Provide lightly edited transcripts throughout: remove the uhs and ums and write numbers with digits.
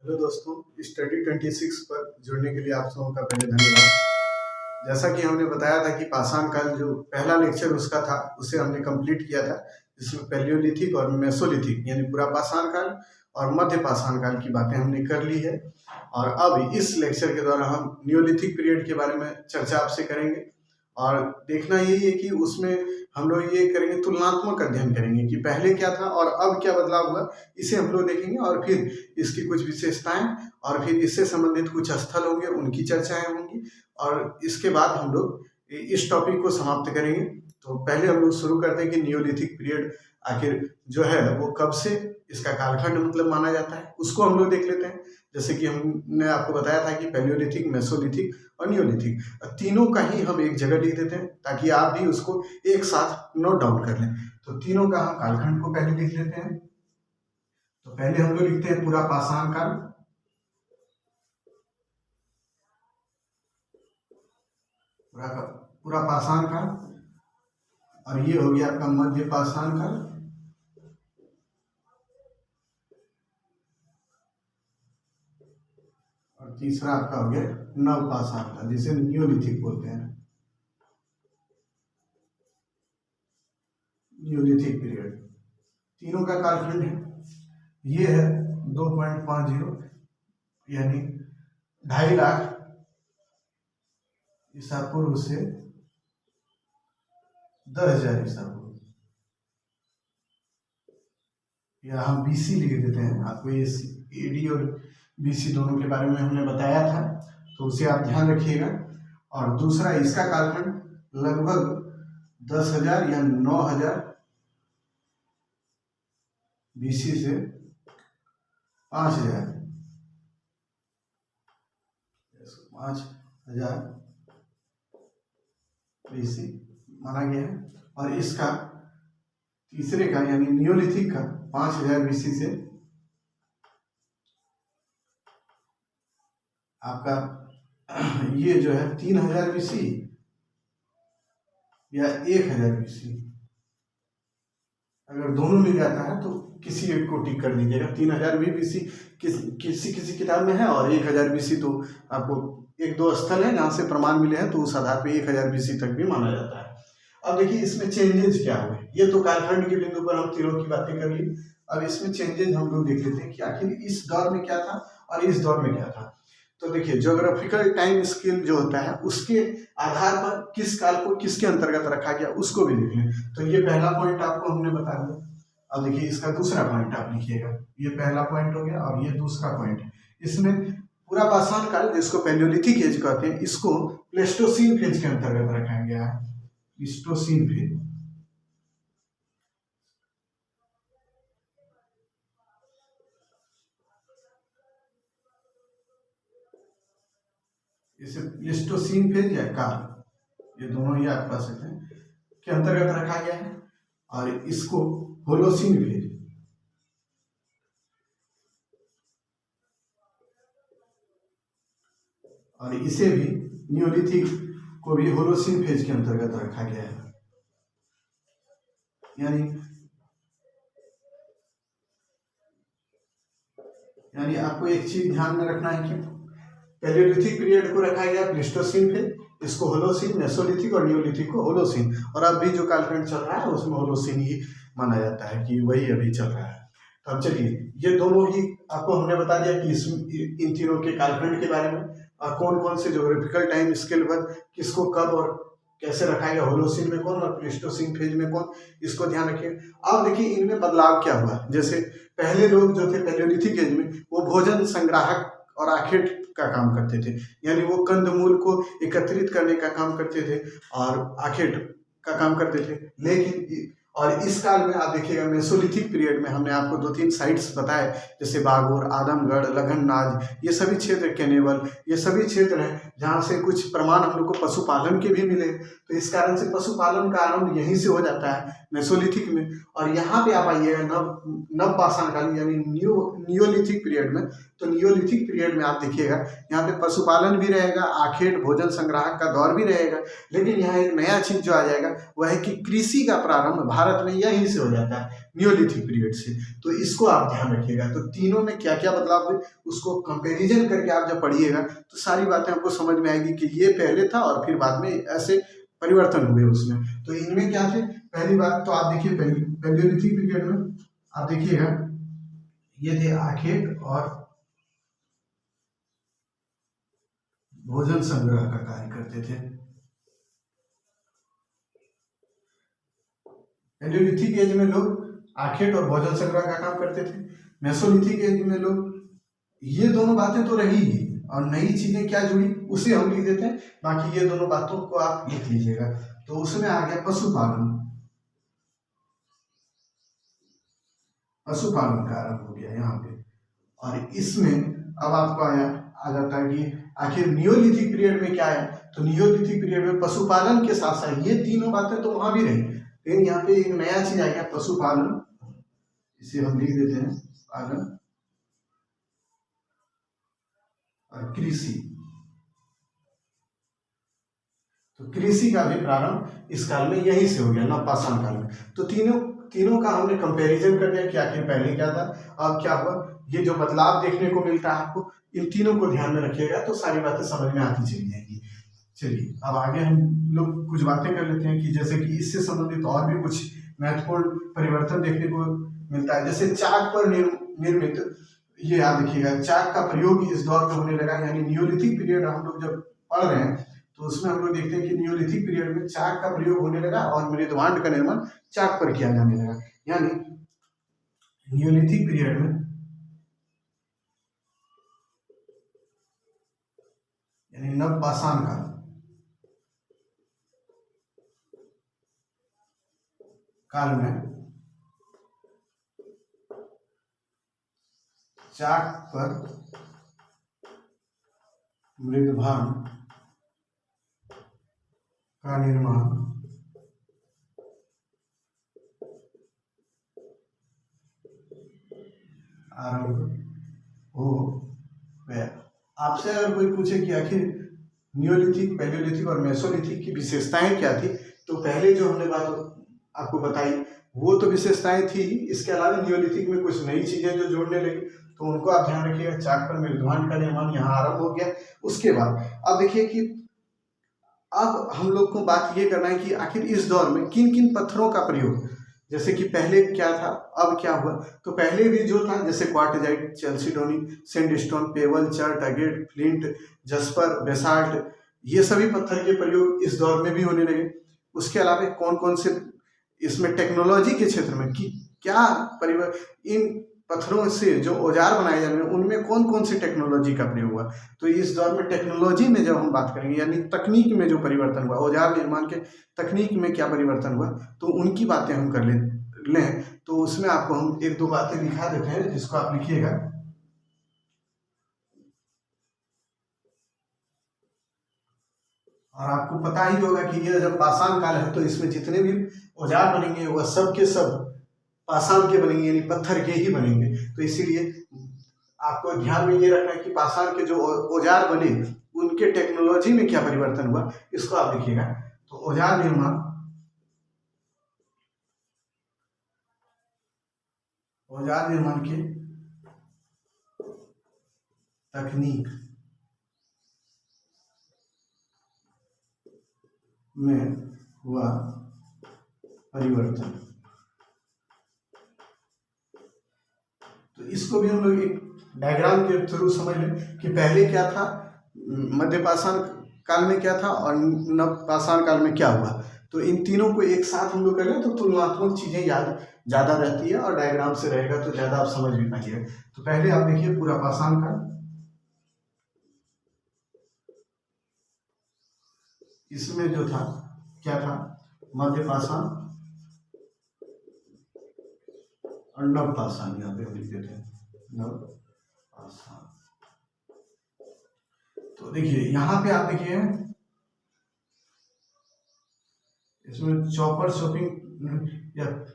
Hello दोस्तों, study 26 पर जुड़ने के लिए आप सबों का पहले धन्यवाद। जैसा कि हमने बताया था कि पाषाण काल जो पहला लेक्चर उसका था उसे हमने कंप्लीट किया था, जिसमें पैलियोलिथिक और मेसोलिथिक यानी पूरा पाषाण काल और मध्य पाषाण काल की बातें हमने कर ली है। और अब इस लेक्चर के द्वारा हम नियोलिथिक पीरियड के बारे में चर्चा आपसे करेंगे और देखना यही है कि उसमें हम लोग ये करेंगे, तुलनात्मक अध्ययन करेंगे कि पहले क्या था और अब क्या बदलाव हुआ, इसे हम लोग देखेंगे और फिर इसकी कुछ विशेषताएं और फिर इससे संबंधित कुछ स्थल होंगे, उनकी चर्चाएं होंगी और इसके बाद हम लोग इस टॉपिक को समाप्त करेंगे। तो पहले हम लोग शुरू करते हैं कि नियोलिथिक पीरियड आखिर जो है वो कब से इसका कालखंड मतलब माना जाता है, उसको हम लोग देख लेते हैं। जैसे कि हमने आपको बताया था कि पैलियोलिथिक, मेसोलिथिक और नियोलिथिक तीनों का ही हम एक जगह लिख देते हैं ताकि आप भी उसको एक साथ नोट डाउन कर लें। तो तीनों का हम कालखंड को पहले लिख लेते हैं। तो पहले हम लोग लिखते हैं पूरा पाषाण काल, पूरा पाषाण काल, और ये हो गया आपका मध्य पाषाण काल, और तीसरा आपका हो गया नव पाषाण काल जिसे नियोलिथिक बोलते हैं, नियोलिथिक पीरियड। तीनों का कालखंड है, ये है 2.50 यानी 2.5 लाख ईसा पूर्व से 10,000 ईसा पूर्व, या हम बीसी लिख देते हैं। आपको ये एडी और बीसी दोनों के बारे में हमने बताया था, तो उसे आप ध्यान रखिएगा। और दूसरा इसका कालखंड लगभग 10,000 या 9,000 बीसी से 5,000 बीसी माना गया है। और इसका तीसरे का यानी नियोलिथिक का 5,000 बीसी से आपका ये जो है 3,000 बीसी या 1,000 बीसी, अगर दोनों मिल जाता है तो किसी एक को टिक कर दीजिएगा। 3,000 भी बीसी किसी किताब में है और 1,000 बीसी तो आपको एक दो स्थल है जहाँ से प्रमाण मिले हैं, तो उस आधार पे 1,000 बीसी तक भी माना जाता है। अब देखिए इसमें चेंजेस क्या हुए। ये तो कालखंड के बिंदु पर हम तीनों की बातें कर ली। अब इसमें चेंजेस हम लोग देख लेते हैं कि आखिर इस दौर में क्या था और इस दौर में क्या था। तो देखिए ज्योग्राफिकल टाइम स्केल जो होता है उसके आधार पर किस काल को किसके अंतर्गत रखा गया उसको भी देख लें। तो ये पहला पॉइंट आपको हमने बता दिया। अब देखिए इसका दूसरा पॉइंट आप लिखिएगा। ये पहला पॉइंट हो गया और ये दूसरा पॉइंट। इसमें पूरा पाषाण काल जिसको पैलियोलिथिक एज कहते हैं, इसको प्लेस्टोसीन फेज के अंतर्गत रखा गया है। प्लेस्टोसीन फेज, इसे प्लेस्टोसीन फेज या काल, ये दोनों ही आप कह सकते हैं, के अंतर्गत रखा गया है। और इसको होलोसीन फेज, और इसे भी नियोलिथिक को भी होलोसीन फेज के अंतर्गत रखा गया है। यानी आपको एक चीज ध्यान में रखना है कि पैलियोलिथिक पीरियड को रखा गया प्लेस्टोसीन फेज, इसको होलोसीन, मेसोलिथिक और नियोलिथिक को होलोसीन, और अब भी जो कालखंड चल रहा है उसमें होलोसीन ही माना जाता है कि वही अभी चल रहा है। तो अब चलिए ये दोनों ही आपको हमने बता दिया कि इन तीनों के कालखंड के बारे में और कौन कौन से ज्योग्राफिकल टाइम स्केल पर किसको कब और कैसे रखा गया, होलोसीन में कौन और प्लेस्टोसीन फेज में कौन, इसको ध्यान रखिए। अब देखिए इनमें बदलाव क्या हुआ। जैसे पहले लोग जो थे पैलियोलिथिक एज में वो भोजन संग्राहक और आखेट का काम करते थे, यानी वो कंदमूल को एकत्रित करने का काम करते थे और आखेट का काम करते थे। लेकिन और इस काल में आप देखिएगा मेसोलिथिक पीरियड में हमने आपको 2-3 साइट्स बताए, जैसे बागोर, आदमगढ़, लगननाज, ये सभी क्षेत्र, केनेवल, ये सभी क्षेत्र हैं जहाँ से कुछ प्रमाण हम लोग को पशुपालन के भी मिले। तो इस कारण से पशुपालन का आरंभ यहीं से हो जाता है मेसोलिथिक में। और यहाँ पे आप आइएगा नव पाषाण काल यानी नियोलिथिक पीरियड में। तो नियोलिथिक पीरियड में आप देखिएगा यहाँ पे पशुपालन भी रहेगा, आखेट भोजन संग्राहक का दौर भी रहेगा, लेकिन यहाँ एक नया चीज जो आ जाएगा वह है कि कृषि का प्रारंभ भारत में यहीं से हो जाता है, नियोलिथिक पीरियड से। तो इसको आप ध्यान रखिएगा। तो तीनों में क्या क्या बदलाव हुए उसको कंपेरिजन करके आप जब पढ़िएगा तो सारी बातें आपको समझ में आएगी कि ये पहले था और फिर बाद में ऐसे परिवर्तन हुए उसमें। तो इनमें क्या थे, पहली बात तो आप देखिए पैलियोलिथिक पीरियड में आप देखिएगा ये थे आखेट और भोजन संग्रह का कार्य करते थे। पैलियोलिथिक एज में लोग आखेट और भोजन संग्रह का काम करते थे। मेसोलिथिक एज में लोग, ये दोनों बातें तो रही ही और नई चीजें क्या जुड़ी उसे हम लिख देते हैं, बाकी ये दोनों बातों को आप लिख लीजिएगा। तो उसमें आ गया पशुपालन, पशुपालन का आरंभ हो गया यहाँ पे। और इसमें अब आपको आ जाता है कि आखिर नियोलिथिक पीरियड में क्या है। तो नियोलिथिक पीरियड में पशुपालन के साथ साथ ये तीनों बातें तो वहां भी रही, लेकिन यहाँ पे एक नया चीज आ गया पशुपालन, इसे हम लिख देते हैं पालन और कृषि। तो कृषि का भी प्रारंभ इस काल में यहीं से हो गया, नवपाषाण काल में। तो तीनों का हमने कंपैरिजन कर दिया कि आखिर पहले क्या था अब क्या हुआ। ये जो बदलाव देखने को मिलता है आपको, इन तीनों को ध्यान में रखिएगा तो सारी बातें समझ में आती चली जाएंगी। चलिए अब आगे हम लोग कुछ बातें कर लेते हैं कि जैसे कि इससे संबंधित और भी कुछ महत्वपूर्ण परिवर्तन देखने को मिलता है। जैसे चाक पर निर्मित, ये याद रखिएगा, चाक का प्रयोग इस दौर में होने लगा। यानी नियोलिथिक पीरियड हम लोग जब पढ़ रहे हैं तो उसमें हम लोग देखते हैं कि नियोलिथिक पीरियड में चाक का प्रयोग होने लगा और मृदभांड का निर्माण चाक पर किया जाने लगा। यानी नियोलिथिक पीरियड में यानी नवपाषाण काल में चाक पर मृदभांड का निर्माण आरंभ हो गया। आपसे अगर कोई पूछे कि आखिर नियोलिथिक, पैलियोलिथिक और मेसोलिथिक की विशेषताएं क्या थी, तो पहले जो हमने बात आपको बताई वो तो विशेषताएं थी। इसके अलावा नियोलिथिक में कुछ नई चीजें जो जोड़ने लगी तो उनको आप ध्यान रखिएगा। चाक पर मृदभांड का निर्माण यहाँ आरंभ हो गया। उसके बाद अब देखिए कि अब हम लोग को बात ये करना है कि आखिर इस दौर में किन किन पत्थरों का प्रयोग, जैसे कि पहले क्या था अब क्या हुआ। तो पहले भी जो था जैसे quartzite, chalcedony, sandstone, pebble, chert, agate, flint, jasper, basalt, ये सभी पत्थर के प्रयोग इस दौर में भी होने लगे। उसके अलावा कौन कौन से इसमें टेक्नोलॉजी के क्षेत्र में कि क्या परिवर्तन, इन पत्थरों से जो औजार बनाए जा रहे हैं उनमें कौन कौन सी टेक्नोलॉजी का प्रयोग हुआ। तो इस दौर में टेक्नोलॉजी में जब हम बात करेंगे यानी तकनीक में जो परिवर्तन हुआ, औजार निर्माण के तकनीक में क्या परिवर्तन हुआ, तो उनकी बातें हम कर लें। तो उसमें आपको हम एक दो बातें दिखा देते हैं जिसको आप लिखिएगा। और आपको पता ही होगा कि ये जब पाषाण काल है तो इसमें जितने भी औजार बनेंगे वह सब के सब पाषाण के बनेंगे, यानी पत्थर के ही बनेंगे। तो इसीलिए आपको ध्यान में ये रखना है कि पाषाण के जो औजार बने उनके टेक्नोलॉजी में क्या परिवर्तन हुआ, इसको आप देखिएगा। तो औजार निर्माण, औजार निर्माण की तकनीक में हुआ परिवर्तन। तो इसको भी हम लोग एक डायग्राम के थ्रू समझ लें कि पहले क्या था, मध्य पाषाण काल में क्या था और नव पाषाण काल में क्या हुआ। तो इन तीनों को एक साथ हम लोग करें तो तुलनात्मक चीजें याद ज़्यादा रहती है और डायग्राम से रहेगा तो ज़्यादा आप समझ भी पाइएगा। तो पहले आप देखिए पूरा पाषाण काल, इसमें जो था क्या था, मध्य पाषाण और नव पाषाण, यहाँ पे हम लिख देते हैं नव पाषाण। तो देखिए यहाँ पे आप देखिए इसमें chopper shopping, F.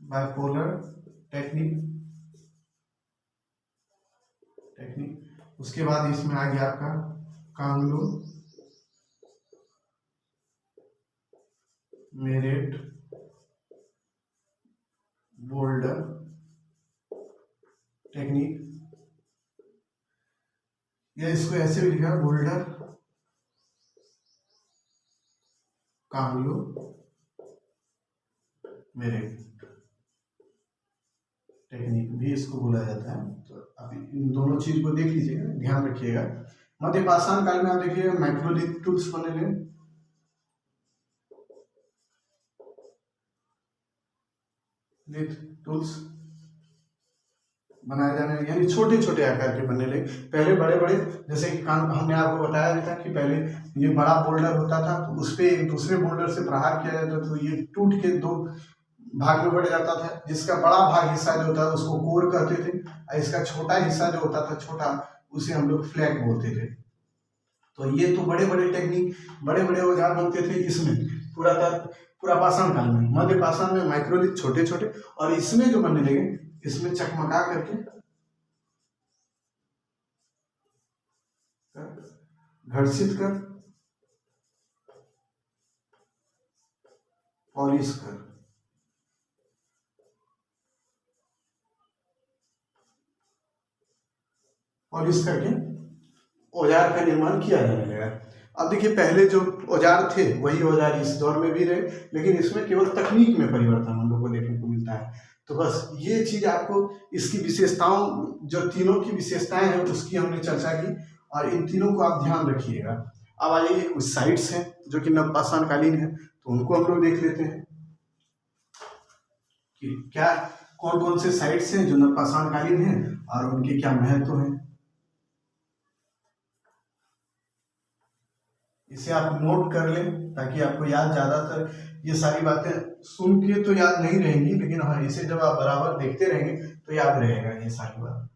Bipolar technique. उसके बाद इसमें आ गया आपका कांगलू मेरिट बोल्डर टेक्निक, या इसको ऐसे भी लिखा बोल्डर कांगलू मेरिट टेक्निक भी इसको बोला जाता है। तो आप इन दोनों चीज को देख लीजिएगा, ध्यान रखिएगा। मध्य पाषाण काल में आप देखिएगा माइक्रोलिथ टूल्स बने हुए, लिथ टूल्स बनाए जाने, यानी छोटे छोटे आकार के बनने लगे। पहले बड़े बड़े, जैसे कि हमने आपको बताया था कि पहले ये बड़ा बोल्डर होता था तो उस पर एक दूसरे बोल्डर से प्रहार किया जाता था तो ये टूट के दो भाग में बढ़ जाता था। जिसका बड़ा भाग हिस्सा जो होता था उसको कोर कहते थे, और इसका छोटा हिस्सा जो होता था छोटा, उसे हम लोग फ्लैग बोलते थे। तो ये तो बड़े बड़े टेक्निक, बड़े बड़े औजार बनते थे इसमें पूरा पाषाण काल में। मध्य पाषाण में माइक्रोलिथ छोटे छोटे, और इसमें जो बनने लगे इसमें चकमका करके घर्षित कर पॉलिश कर, पॉलिश करके औजार का निर्माण किया जाने लगा। अब देखिए पहले जो औजार थे वही औजार इस दौर में भी रहे, लेकिन इसमें केवल तकनीक में परिवर्तन हम लोग को देखने को मिलता है। तो बस ये चीज आपको, इसकी विशेषताओं, जो तीनों की विशेषताएं हैं उसकी हमने चर्चा की, और इन तीनों को आप ध्यान रखिएगा। अब आ जाइए कुछ साइट्स हैं जो कि नवपाषाण कालीन है, तो उनको हम लोग देख लेते हैं कि क्या कौन कौन से साइट्स हैं जो नवपाषाण कालीन हैं और उनके क्या महत्व हैं। इसे आप नोट कर लें ताकि आपको याद, ज्यादातर ये सारी बातें सुन के तो याद नहीं रहेंगी, लेकिन हाँ इसे जब आप बराबर देखते रहेंगे तो याद रहेगा ये सारी बात।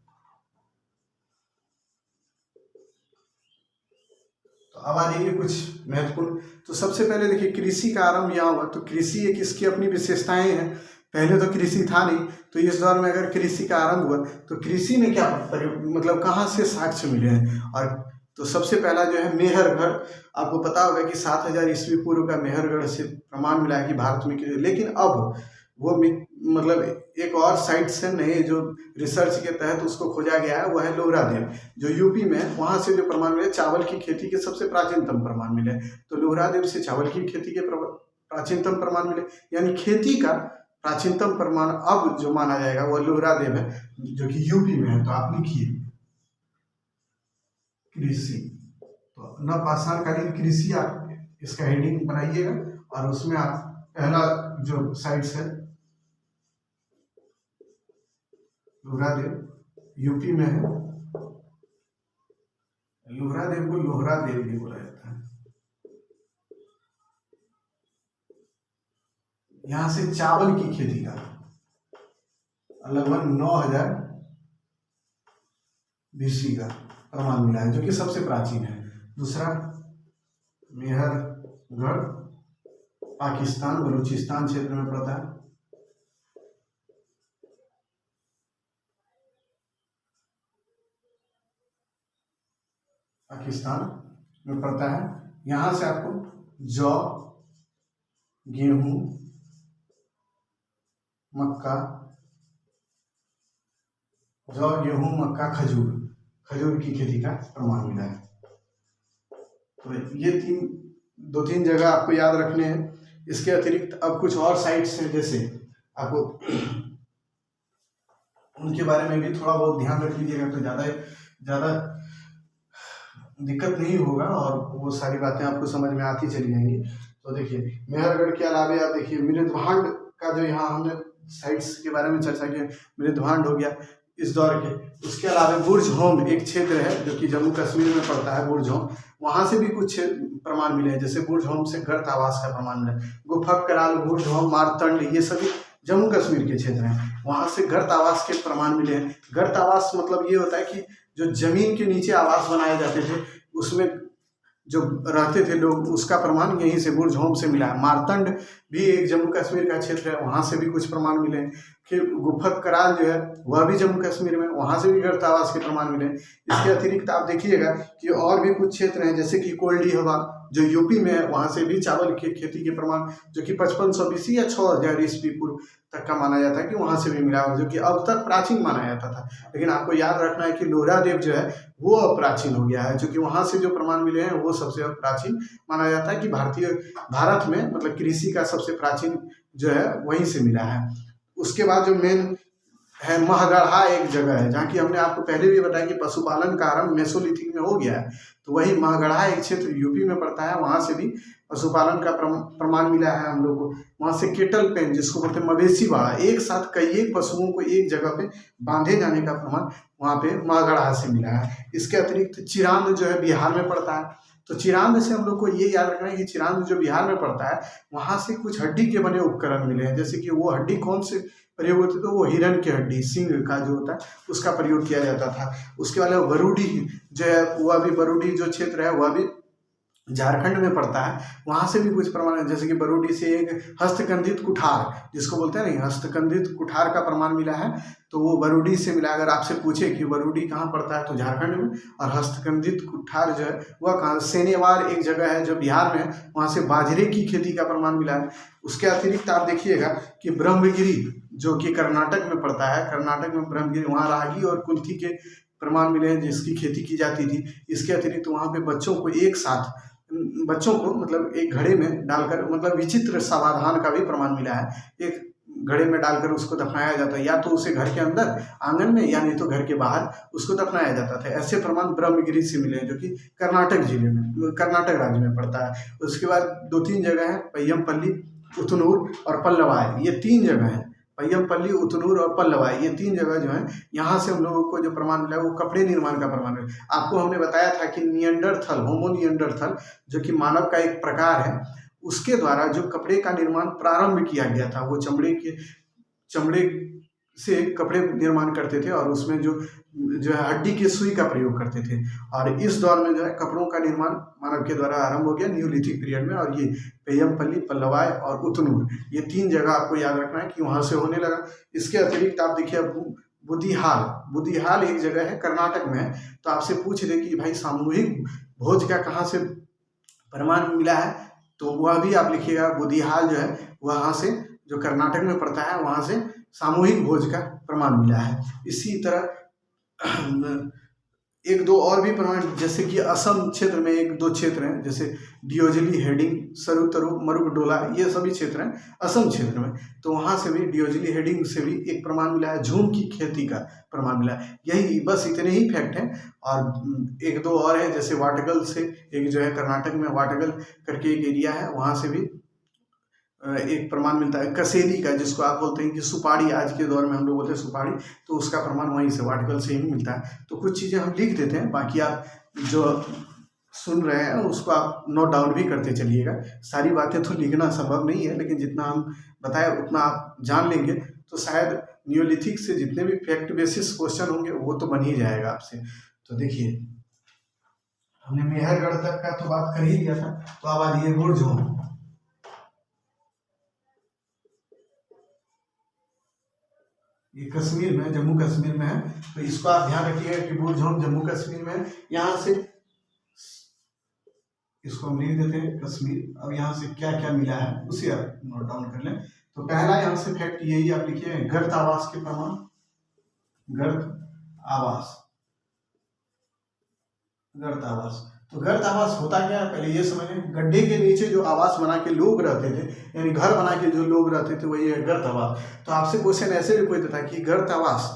तो अब आ जाइए कुछ महत्वपूर्ण। तो सबसे पहले देखिए कृषि का आरंभ यहाँ हुआ। तो कृषि एक इसकी अपनी विशेषताएं हैं। पहले तो कृषि था नहीं, तो इस दौर में अगर कृषि का आरंभ हुआ तो कृषि में क्या मतलब कहाँ से साक्ष्य मिले हैं। और तो सबसे पहला जो है मेहरगढ़, आपको पता होगा कि 7000 ईस्वी पूर्व का मेहरगढ़ से प्रमाण मिला है कि भारत में, लेकिन अब वो मतलब एक और साइट से नए जो रिसर्च के तहत उसको खोजा गया है, वह है लोहरादेव जो यूपी में है। वहाँ से जो प्रमाण मिले चावल की खेती के सबसे प्राचीनतम प्रमाण मिले। तो लोहरादेव से चावल की खेती के प्राचीनतम प्रमाण मिले, यानी खेती का प्राचीनतम प्रमाण अब जो माना जाएगा वह लोहरादेव है जो कि यूपी में है। तो आप लिखिए कृषि, तो नवपाषाण कालीन कृषि आप इसका हेडिंग बनाइएगा, और उसमें आप पहला जो साइट्स है लोहरादेव यूपी में है। लोहरादेव को लोहरादेव भी बोला जाता है। यहां से चावल की खेती का लगभग 9000 BC का प्रमाण मिला है, जो कि सबसे प्राचीन है। दूसरा मेहरगढ़ पाकिस्तान बलूचिस्तान क्षेत्र में पड़ता है। पाकिस्तान में पड़ता है। यहाँ से आपको जौ, गेहूं, मक्का, जौ, गेहूं, मक्का, खजूर की खेती का प्रमाण मिला है। तो ये दो तीन जगह आपको याद रखने हैं। इसके अतिरिक्त अब कुछ और साइट्स हैं, जैसे आपको उनके बारे में भी थोड़ा बहुत ध्यान रख लीजिएगा तो ज़्यादा दिक्कत नहीं होगा, और वो सारी बातें आपको समझ में आती चली जाएंगी। तो देखिए मेहरगढ़ के अलावा आप देखिए मृदभांड का, जो यहाँ हमने साइट्स के बारे में चर्चा की, मृदभांड हो गया इस दौर के। उसके अलावा बुर्जहोम एक क्षेत्र है जो कि जम्मू कश्मीर में पड़ता है, बुर्जहोम, वहाँ से भी कुछ प्रमाण मिले हैं। जैसे बुर्जहोम से गर्त आवास का प्रमाण मिला है। गुफक कराल, बुर्जहोम, मारतंड, ये सभी जम्मू कश्मीर के क्षेत्र हैं। वहाँ से गर्त आवास के प्रमाण मिले हैं। गर्त आवास मतलब ये होता है कि जो जमीन के नीचे आवास बनाए जाते थे उसमें जो रहते थे लोग, उसका प्रमाण यहीं से बुर्ज से मिला है। मारतंड भी एक जम्मू कश्मीर का क्षेत्र है, वहाँ से भी कुछ प्रमाण मिले हैं। फिर गुफत कराल जो है वह भी जम्मू कश्मीर में, वहाँ से भी गर्त आवास के प्रमाण मिले हैं। इसके अतिरिक्त आप देखिएगा कि और भी कुछ क्षेत्र हैं, जैसे कि कोल्डी हवा जो यूपी में है, वहाँ से भी चावल की खेती के प्रमाण जो कि 5500 BC या 6000 ईस्वी पूर्व तक का माना जाता है कि वहाँ से भी मिला, जो कि अब तक प्राचीन माना जाता था। लेकिन आपको याद रखना है कि लोहरा देव जो है वो अप्राचीन हो गया है, जो कि वहाँ से जो प्रमाण मिले हैं वो सबसे प्राचीन माना जाता है कि भारत में मतलब कृषि का सबसे प्राचीन जो है वहीं से मिला है। उसके बाद जो मेन है महगढ़ा एक जगह है, जहाँ की हमने आपको पहले भी बताया कि पशुपालन का आरंभ मेसोलिथिक में हो गया है। तो वही महगढ़ा एक क्षेत्र यूपी में पड़ता है, वहाँ से भी पशुपालन का प्रमाण मिला है हम लोग को। वहाँ से केटल पेन जिसको बोलते हैं मवेशी बाड़ा, एक साथ कई एक पशुओं को एक जगह पे बांधे जाने का प्रमाण वहाँ पे महगढ़ा से मिला है। इसके अतिरिक्त चिरांद जो है बिहार में पड़ता है। तो चिरांद से हम लोग को ये याद रखना है कि चिरांद जो बिहार में पड़ता है, वहाँ से कुछ हड्डी के बने उपकरण मिले हैं। जैसे कि वो हड्डी कौन से प्रयोग होते, तो वो हिरण की हड्डी सिंह का जो होता है उसका प्रयोग किया जाता था। उसके बाद बरूडी जो है, वह भी बरूडी जो क्षेत्र है वह भी झारखंड में पड़ता है, वहाँ से भी कुछ प्रमाण है। जैसे कि बरूडी से एक हस्तकंधित कुठार जिसको बोलते हैं नहीं, हस्तकंधित कुठार का प्रमाण मिला है, तो वो बरूडी से मिला। अगर आपसे पूछे कि बरूडी कहाँ पड़ता है तो झारखंड में, और हस्तकंधित कुठार जो है वह कहाँ, सेनेवार एक जगह है जो बिहार में है, वहाँ से बाजरे की खेती का प्रमाण मिला है। उसके अतिरिक्त आप देखिएगा कि ब्रह्मगिरी जो कि कर्नाटक में पड़ता है, कर्नाटक में ब्रह्मगिरी, वहाँ रागी और कुल्थी के प्रमाण मिले हैं जिसकी खेती की जाती थी। इसके अतिरिक्त वहाँ पे बच्चों को मतलब एक घड़े में डालकर, मतलब विचित्र समाधान का भी प्रमाण मिला है। एक घड़े में डालकर उसको दफनाया जाता है, या तो उसे घर के अंदर आंगन में या नहीं तो घर के बाहर उसको दफनाया जाता था। ऐसे प्रमाण ब्रह्मगिरी से मिले हैं जो कि कर्नाटक जिले में, कर्नाटक राज्य में पड़ता है। उसके बाद 2-3 जगह है, पय्यमपल्ली, उतनूर और पल्लवाय, ये 3 जगह हैं। पय्यमपल्ली, उतनूर और पल्लवाई, ये 3 जगह जो है, यहाँ से हम लोगों को जो प्रमाण मिला है वो कपड़े निर्माण का प्रमाण है। आपको हमने बताया था कि नियंडरथल, होमो नियंडरथल जो कि मानव का एक प्रकार है, उसके द्वारा जो कपड़े का निर्माण प्रारंभ किया गया था, वो चमड़े से कपड़े निर्माण करते थे और उसमें जो है हड्डी की सुई का प्रयोग करते थे। और इस दौर में जो है कपड़ों का निर्माण मानव के द्वारा आरंभ हो गया न्यूलिथिक पीरियड में। और ये पय्यमपल्ली, पल्लवाय और उतनूर, ये 3 जगह आपको याद रखना है कि वहाँ से होने लगा। इसके अतिरिक्त आप देखिए बुदिहाल एक जगह है, कर्नाटक में है। तो आपसे पूछ रहे कि भाई सामूहिक भोज का कहाँ से प्रमाण मिला है, तो वह भी आप लिखिएगा। बुदिहाल जो है वहाँ से, जो कर्नाटक में पड़ता है, वहाँ से सामूहिक भोज का प्रमाण मिला है। इसी तरह 1-2 और भी प्रमाण, जैसे कि असम क्षेत्र में 1-2 क्षेत्र हैं, जैसे डियोजली, हेडिंग, सरुतरु, मरुकडोला, ये सभी क्षेत्र हैं असम क्षेत्र में। तो वहाँ से भी डियोजली, हेडिंग से भी एक प्रमाण मिला है। झूम की खेती का प्रमाण मिला है। यही बस इतने ही फैक्ट हैं। और 1-2 और है, जैसे वाटगल से एक जो है कर्नाटक में वाटगल करके एक एरिया है, वहाँ से भी एक प्रमाण मिलता है। कसेली का, जिसको आप बोलते हैं कि सुपारी, आज के दौर में हम लोग बोलते हैं सुपारी, तो उसका प्रमाण वहीं से वाटगल से ही मिलता है। तो कुछ चीज़ें हम लिख देते हैं, बाकी आप जो सुन रहे हैं उसको आप नोट डाउन भी करते चलिएगा। सारी बातें तो लिखना संभव नहीं है, लेकिन जितना हम बताए उतना आप जान लेंगे तो शायद न्यूलिथिक से जितने भी फैक्ट बेसिस क्वेश्चन होंगे वो तो बन ही जाएगा आपसे। तो देखिए, हमने मेहरगढ़ तक का तो बात कर ही लिया था, तो अब आ जाइए बुर्ज। ये कश्मीर में, जम्मू कश्मीर में है, तो इसको आप ध्यान रखिएगा कि बुर्ज जम्मू कश्मीर में है। यहाँ से इसको हम लिख देते हैं कश्मीर। अब यहाँ से क्या क्या मिला है उसे आप नोट डाउन कर लें। तो पहला यहाँ से फैक्ट यही आप लिखिए, गर्त आवास के प्रमाण। गर्त आवास, गर्त आवास। तो गर्त आवास होता क्या है, पहले ये समझें। गड्ढे के नीचे जो आवास बना के लोग रहते थे, यानी घर बना के जो लोग रहते थे, वही है गर्त आवास। तो आपसे क्वेश्चन ऐसे भी पूछता था कि गर्त आवास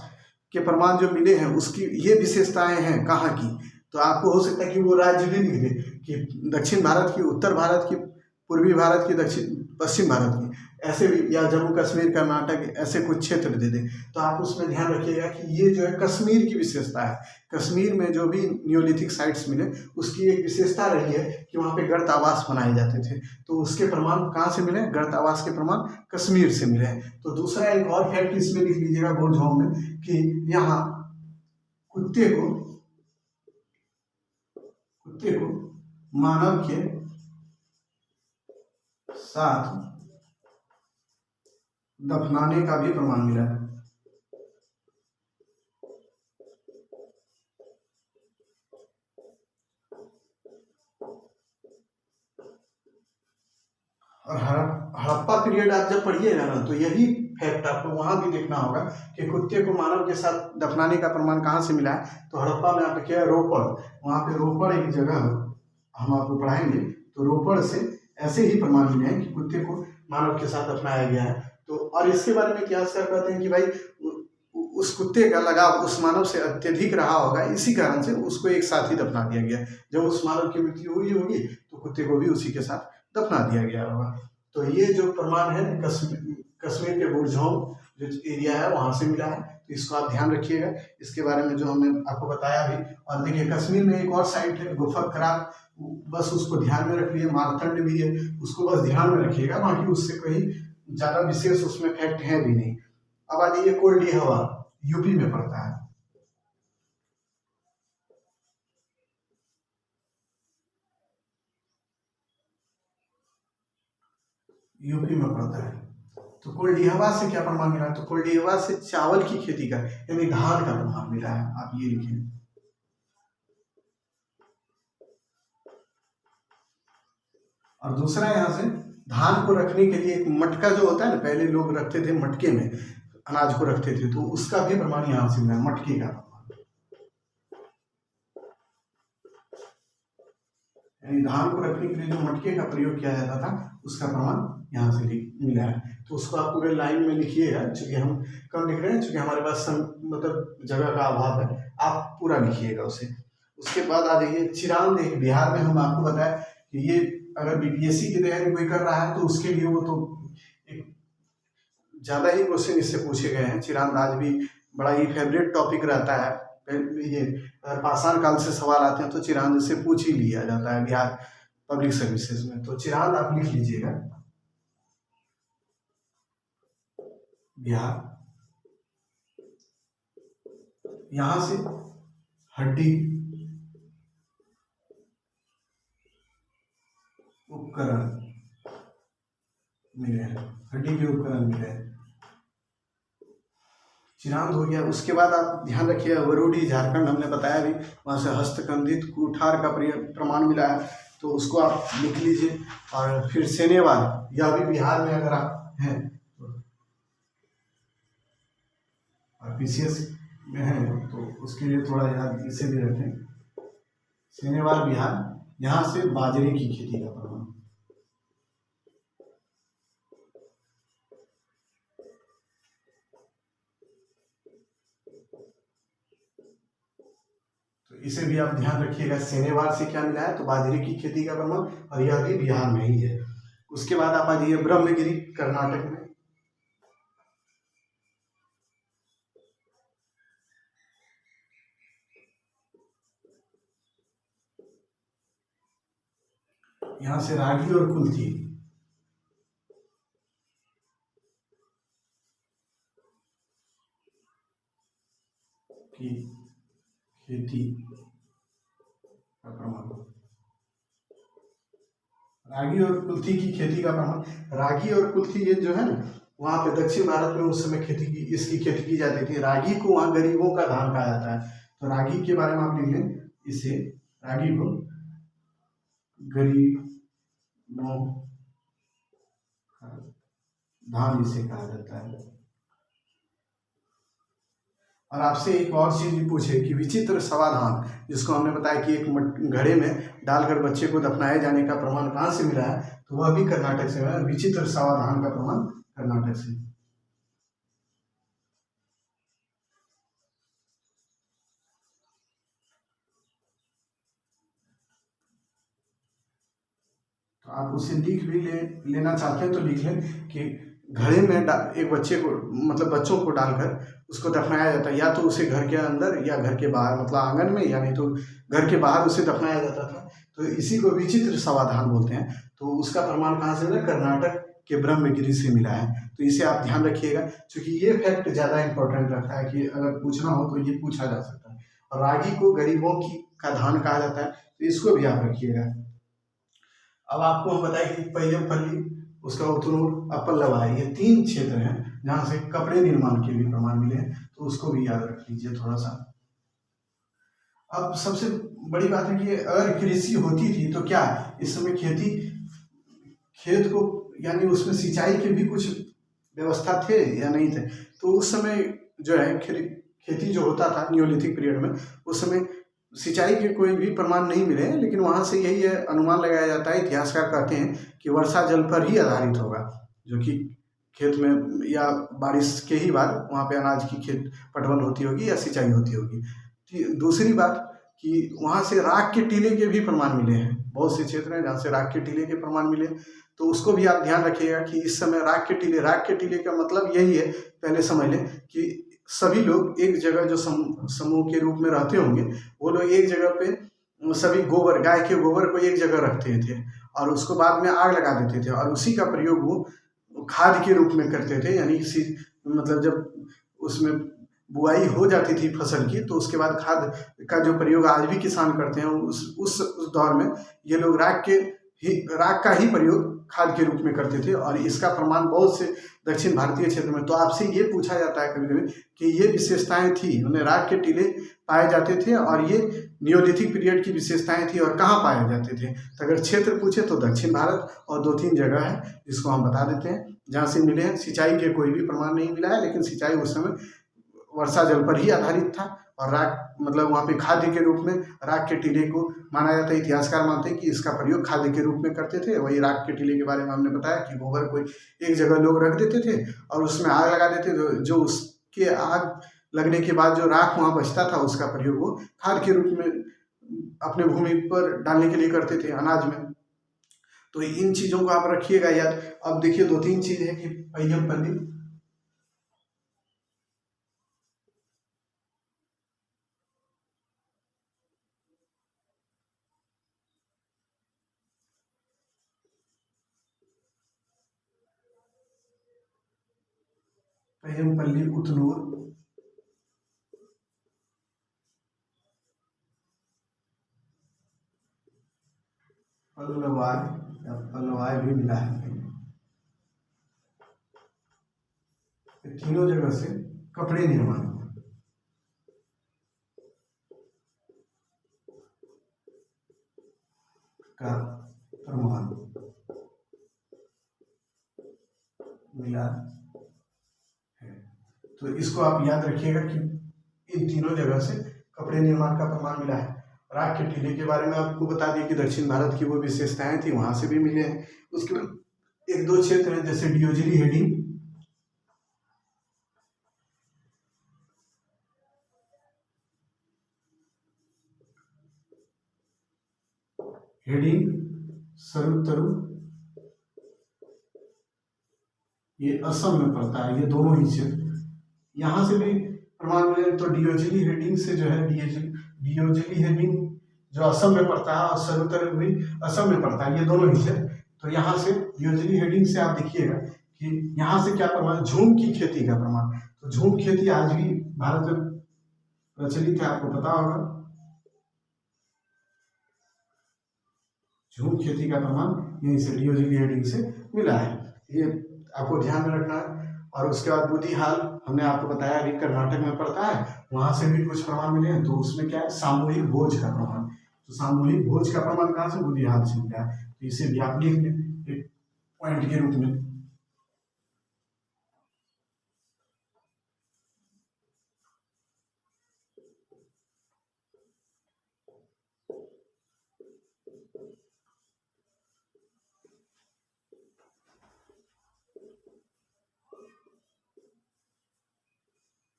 के प्रमाण जो मिले हैं उसकी ये विशेषताएं हैं कहाँ की। तो आपको हो सकता है कि वो राज्य भी लिख दे कि दक्षिण भारत की, उत्तर भारत की, पूर्वी भारत की, पश्चिम भारत की, ऐसे भी, या जम्मू कश्मीर, कर्नाटक, ऐसे कुछ क्षेत्र दे दे। तो आप उसमें ध्यान रखिएगा कि ये जो है कश्मीर की विशेषता है। कश्मीर में जो भी न्यूलिथिक साइट्स मिले उसकी एक विशेषता रही है कि वहाँ पे गर्त आवास बनाए जाते थे। तो उसके प्रमाण कहाँ से मिले, गर्त आवास के प्रमाण कश्मीर से मिले हैं। तो दूसरा एक और फैक्ट इसमें लिख लीजिएगा बुर्ज में, कि यहाँ कुत्ते को मानव के साथ दफनाने का भी प्रमाण मिला है। और हड़प्पा पीरियड आप जब पढ़िएगा ना तो यही फैक्ट आपको वहां भी देखना होगा कि कुत्ते को मानव के साथ दफनाने का प्रमाण कहाँ से मिला है। तो हड़प्पा में आप देखिए रोपड़, वहां पे रोपड़ एक जगह हम आपको पढ़ाएंगे, तो रोपड़ से ऐसे ही प्रमाण मिले हैं कि कुत्ते को मानव के साथ दफनाया गया है। तो और इसके बारे में इतिहासकार कहते हैं कि भाई उस कुत्ते का लगाव उस मानव से अत्यधिक रहा होगा, इसी कारण से उसको एक साथ ही दफना दिया गया। जब उस मानव की मृत्यु हुई होगी तो कुत्ते को भी उसी के साथ दफना दिया गया होगा। तो ये जो प्रमाण है कश्मीर के बुरझौल जो एरिया है वहां से मिला है, तो इसको आप ध्यान रखिएगा। इसके बारे में जो हमने आपको बताया भी। और देखिए कश्मीर में एक और साइट है गुफकरा, बस उसको ध्यान में रखिए। मारतंड भी है, उसको बस ध्यान में रखिएगा, बाकी उससे कोई ज्यादा विशेष उसमें फैक्ट है भी नहीं। अब आ जाइए कोल्डी हवा, यूपी में पड़ता है। यूपी में पड़ता है। तो कोल्डिहवा से क्या प्रमाण मिला? तो कोल्डिहवा से चावल की खेती का यानी धान का प्रमाण मिला है। आप ये लिखें। और दूसरा यहाँ से धान को रखने के लिए एक मटका जो होता है ना, पहले लोग रखते थे मटके में अनाज को रखते थे, तो उसका भी प्रमाण यहाँ से मिला, मटके का प्रमाण। यानी धान को रखने के लिए जो मटके का प्रयोग किया जाता था उसका प्रमाण यहाँ से मिला है। तो उसको आप पूरे लाइन में लिखिएगा, चूंकि हम कम लिख रहे हैं, चूंकि हमारे पास मतलब जगह का अभाव है, आप पूरा लिखिएगा उसे। उसके बाद आ जाइए चिरांद, एक बिहार में हम आपको बताया कि ये अगर बीपीएससी की तैयारी कोई कर रहा है तो उसके लिए वो तो एक ज्यादा ही क्वेश्चन इससे पूछे गए हैं। चिरांद आज भी बड़ा ही फेवरेट टॉपिक रहता है। ये अगर पाषाण काल से सवाल आते हैं तो चिरांद से पूछ ही लिया जाता है बिहार पब्लिक सर्विसेज में। तो चिरांद आप लिख लीजिएगा, बिहार। यहां से हड्डी उपकरण मिले हैं, हड्डी के उपकरण मिले हैं। चिरांद हो गया। उसके बाद आप ध्यान रखिए वरुडी झारखंड हमने बताया भी, वहां से हस्तकंदित कुठार का प्रमाण मिला है, तो उसको आप लिख लीजिए। और फिर सेनेवाल, यह भी बिहार में अगर आप हैं और पीसीएस में हैं तो उसके लिए थोड़ा याद इसे भी रखें। सेनेवाल बिहार, यहाँ से बाजरे की खेती का प्रमाण। तो इसे भी आप ध्यान रखिएगा, सेनेवाल से क्या मिला है? तो बाजरे की खेती का प्रमाण, और यह भी बिहार में ही है। उसके बाद आप आ जाइए ब्रह्मगिरी, कर्नाटक में। यहां से रागी और कुल्थी की खेती का प्रमाण, रागी और कुल्थी की खेती का प्रमाण। रागी और कुल्थी ये जो है ना, वहाँ पे दक्षिण भारत में उस समय इसकी खेती की जाती थी। रागी को वहाँ गरीबों का धान कहा जाता है, तो रागी के बारे में आप लिख लें, इसे रागी को गरीबों का धान इसे कहा जाता है। और आपसे एक और चीज भी पूछे कि विचित्र समाधान, जिसको हमने बताया कि एक घड़े में डालकर बच्चे को दफनाए जाने का प्रमाण कहाँ से मिला है? तो वह भी कर्नाटक से मिला। विचित्र समाधान का प्रमाण कर्नाटक से। तो आप उसे लिख भी लेना चाहते हैं तो लिख लें कि घड़े में एक बच्चे को, मतलब बच्चों को डालकर उसको दफनाया जाता है, या तो उसे घर के अंदर या घर के बाहर, मतलब आंगन में, या नहीं तो घर के बाहर उसे दफनाया जाता था। तो इसी को विचित्र समाधान बोलते हैं। तो उसका प्रमाण कहाँ से मिला? कर्नाटक के ब्रह्मगिरी से मिला है। तो इसे आप ध्यान रखिएगा, क्योंकि ये फैक्ट ज़्यादा इंपॉर्टेंट रखता है कि अगर पूछना हो तो ये पूछा जा सकता है। और रागी को गरीबों की का धान कहा जाता है, तो इसको भी आप रखिएगा। अब आपको हम बताएं कि पैयमपल्ली, उसका उतनूर, अप्पल लवाई, ये 3 क्षेत्र हैं जहाँ से कपड़े निर्माण के भी प्रमाण मिले हैं, तो उसको भी याद रख लीजिए थोड़ा सा। अब सबसे बड़ी बात है कि अगर कृषि होती थी तो क्या इस समय खेत को यानी उसमें सिंचाई के भी कुछ व्यवस्था थे या नहीं थे? तो उस समय जो है खेती जो होता था नियोलिथिक पीरियड में, उस समय सिंचाई के कोई भी प्रमाण नहीं मिले हैं, लेकिन वहाँ से यही है अनुमान लगाया जाता है, इतिहासकार कहते हैं कि वर्षा जल पर ही आधारित होगा, जो कि खेत में या बारिश के ही बाद वहाँ पे अनाज की खेत पटवन होती होगी या सिंचाई होती होगी। दूसरी बात कि वहाँ से राख के टीले के भी प्रमाण मिले हैं, बहुत से क्षेत्र हैं जहाँ से राख के टीले के प्रमाण मिले, तो उसको भी आप ध्यान रखिएगा कि इस समय राख के टीले का मतलब यही है, पहले समझ लें कि सभी लोग एक जगह जो समूह के रूप में रहते होंगे, वो लोग एक जगह पे सभी गोबर, गाय के गोबर को एक जगह रखते थे और उसको बाद में आग लगा देते थे और उसी का प्रयोग वो खाद के रूप में करते थे। यानी मतलब जब उसमें बुआई हो जाती थी फसल की, तो उसके बाद खाद का जो प्रयोग आज भी किसान करते हैं, उस दौर में ये लोग राख का ही प्रयोग खाद के रूप में करते थे और इसका प्रमाण बहुत से दक्षिण भारतीय क्षेत्र में। तो आपसे ये पूछा जाता है कभी कभी कि ये विशेषताएं थी, उन्हें राख के टीले पाए जाते थे और ये नियोलिथिक पीरियड की विशेषताएं थी और कहाँ पाए जाते थे? तो अगर क्षेत्र पूछे तो दक्षिण भारत और 2-3 जगह है जिसको हम बता देते हैं जहाँ से मिले हैं। सिंचाई के कोई भी प्रमाण नहीं मिला है, लेकिन सिंचाई उस समय वर्षा जल पर ही आधारित था और राख मतलब वहाँ पे खाद्य के रूप में राख के टीले को माना जाता है। इतिहासकार मानते हैं कि इसका प्रयोग खाद्य के रूप में करते थे। वही राख के टीले के बारे में हमने बताया कि गोबर को एक जगह लोग रख देते थे और उसमें आग लगा देते थे, जो उसके आग लगने के बाद जो राख वहाँ बचता था उसका प्रयोग वो खाद के रूप में अपने भूमि पर डालने के लिए करते थे अनाज में। तो इन चीज़ों को आप रखिएगा याद। अब देखिए 2-3 चीज़ है कि पैयमपल्ली, उतनूर, पल्लवाय भी मिला है। तीनों जगह से कपड़े निर्माण का प्रमाण मिला है। तो इसको आप याद रखिएगा कि इन तीनों जगह से कपड़े निर्माण का प्रमाण मिला है। राख के टीले के बारे में आपको बता दिए कि दक्षिण भारत की वो विशेषताएं थी, वहां से भी मिले हैं। उसके बाद 1-2 क्षेत्र हैं जैसे डियोजिली हेडिंग, सरुतरु, ये असम में पड़ता है। ये दोनों ही क्षेत्र यहाँ से भी प्रमाण मिले। तो डियोजिली हेडिंग से जो है डियोजिली हेडिंग जो असम में पड़ता है और सरुतरु भी असम में पड़ता है, ये दोनों ही क्षेत्र। तो यहाँ से डियोजिली हेडिंग से आप देखिएगा कि यहाँ से क्या प्रमाण, झूम की खेती का प्रमाण। तो झूम खेती आज भी भारत में प्रचलित है, आपको पता होगा। झूम खेती का प्रमाण यहीं से डियोजिली हेडिंग से मिला है, ये आपको ध्यान में रखना है। और उसके बाद बुधिहाल हमने आपको बताया अभी कर्नाटक में पड़ता है, वहां से भी कुछ प्रमाण मिले हैं। तो उसमें क्या है, सामूहिक भोज का प्रमाण। तो सामूहिक भोज का प्रमाण कहाँ से, बुधिहाल से मिला है। तो इसे भी आप लिख लें एक पॉइंट के रूप में।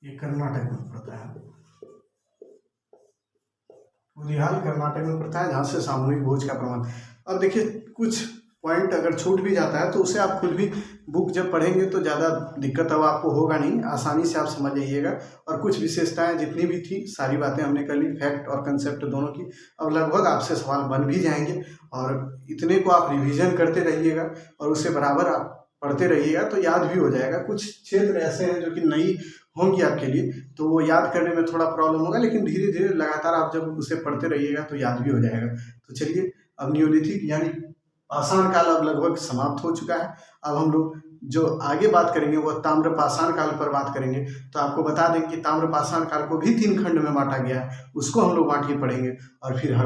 ये कर्नाटक में पड़ता है, बुधिहाल कर्नाटक में पड़ता है, जहाँ से सामूहिक भोज का प्रमाण। अब देखिए कुछ पॉइंट अगर छूट भी जाता है तो उसे आप खुद भी बुक जब पढ़ेंगे तो ज़्यादा दिक्कत अब आपको होगा नहीं, आसानी से आप समझ जाइएगा। और कुछ विशेषताएं जितनी भी थी सारी बातें हमने कर ली, फैक्ट और कंसेप्ट दोनों की। अब लगभग आपसे सवाल बन भी जाएंगे और इतने को आप रिवीजन करते रहिएगा और उसे बराबर आप पढ़ते रहिएगा तो याद भी हो जाएगा। कुछ क्षेत्र ऐसे हैं जो कि नई होंगी आपके लिए, तो वो याद करने में थोड़ा प्रॉब्लम होगा, लेकिन धीरे धीरे लगातार आप जब उसे पढ़ते रहिएगा तो याद भी हो जाएगा। तो चलिए अब नियोलिथिक यानी पाषाण काल अब लगभग समाप्त हो चुका है। अब हम लोग जो आगे बात करेंगे वो ताम्र पाषाण काल पर बात करेंगे। तो आपको बता दें कि ताम्र पाषाण काल को भी 3 खंड में बांटा गया है, उसको हम लोग बांट के पढ़ेंगे। और फिर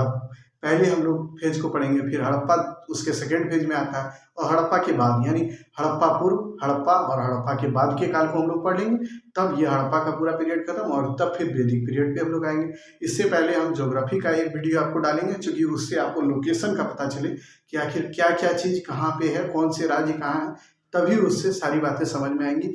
पहले हम लोग फेज को पढ़ेंगे, फिर हड़प्पा उसके सेकेंड फेज में आता है, और हड़प्पा के बाद यानी हड़प्पा पूर्व, हड़प्पा और हड़प्पा के बाद के काल को हम लोग पढ़ लेंगे। तब ये हड़प्पा का पूरा पीरियड खत्म, और तब फिर वैदिक पीरियड पे हम लोग आएंगे। इससे पहले हम ज्योग्राफी का एक वीडियो आपको डालेंगे, क्योंकि उससे आपको लोकेशन का पता चले कि आखिर क्या क्या चीज़ कहाँ पे है, कौन से राज्य कहाँ है, तभी उससे सारी बातें समझ में आएंगी।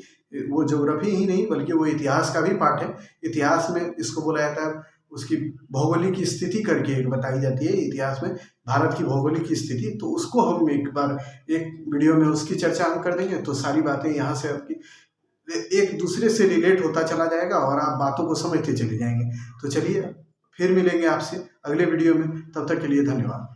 वो ज्योग्राफी ही नहीं बल्कि वो इतिहास का भी पार्ट है। इतिहास में इसको बोला जाता है, उसकी भौगोलिक स्थिति करके एक बताई जाती है इतिहास में, भारत की भौगोलिक स्थिति। तो उसको हम एक बार एक वीडियो में उसकी चर्चा हम कर देंगे, तो सारी बातें यहाँ से आपकी एक दूसरे से रिलेट होता चला जाएगा और आप बातों को समझते चले जाएंगे। तो चलिए फिर मिलेंगे आपसे अगले वीडियो में, तब तक के लिए धन्यवाद।